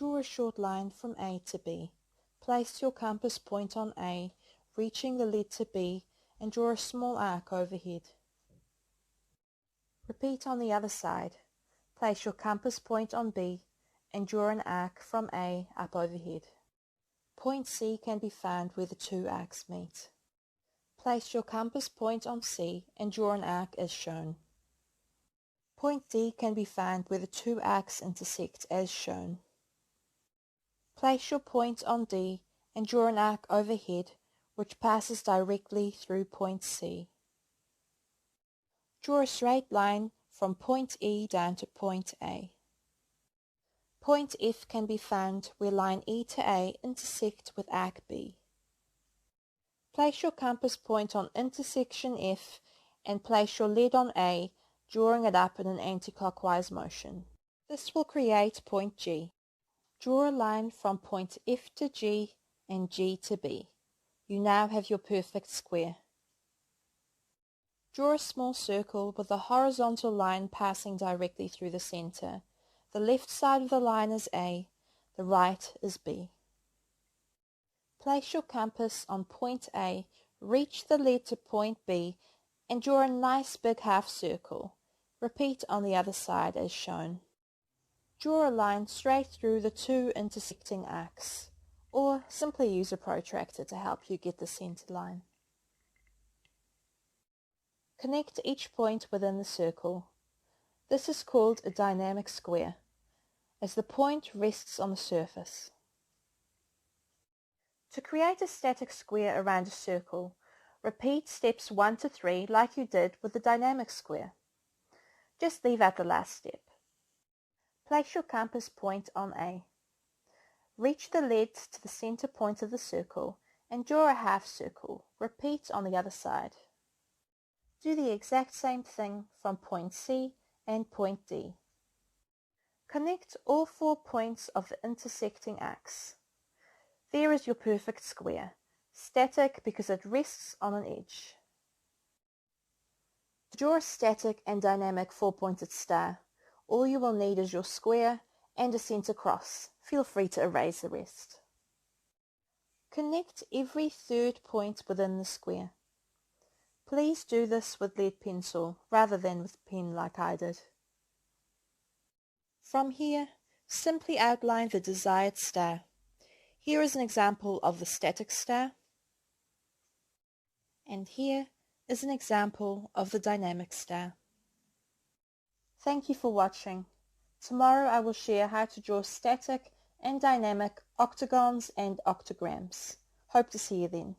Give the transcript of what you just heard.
Draw a short line from A to B. Place your compass point on A, reaching the letter B, and draw a small arc overhead. Repeat on the other side. Place your compass point on B and draw an arc from A up overhead. Point C can be found where the two arcs meet. Place your compass point on C and draw an arc as shown. Point D can be found where the two arcs intersect as shown. Place your point on D and draw an arc overhead which passes directly through point C. Draw a straight line from point E down to point A. Point F can be found where line E to A intersect with arc B. Place your compass point on intersection F and place your lead on A, drawing it up in an anti-clockwise motion. This will create point G. Draw a line from point F to G and G to B. You now have your perfect square. Draw a small circle with a horizontal line passing directly through the center. The left side of the line is A, the right is B. Place your compass on point A, reach the lead to point B, and draw a nice big half circle. Repeat on the other side as shown. Draw a line straight through the two intersecting arcs, or simply use a protractor to help you get the center line. Connect each point within the circle. This is called a dynamic square, as the point rests on the surface. To create a static square around a circle, repeat steps 1 to 3 like you did with the dynamic square. Just leave out the last step. Place your compass point on A. Reach the lead to the center point of the circle and draw a half circle. Repeat on the other side. Do the exact same thing from point C and point D. Connect all 4 points of the intersecting arcs. There is your perfect square, static because it rests on an edge. To draw a static and dynamic 4-pointed star, all you will need is your square and a center cross. Feel free to erase the rest. Connect every third point within the square. Please do this with lead pencil rather than with pen like I did. From here, simply outline the desired star. Here is an example of the static star, and here is an example of the dynamic star. Thank you for watching. Tomorrow I will share how to draw static and dynamic octagons and octograms. Hope to see you then.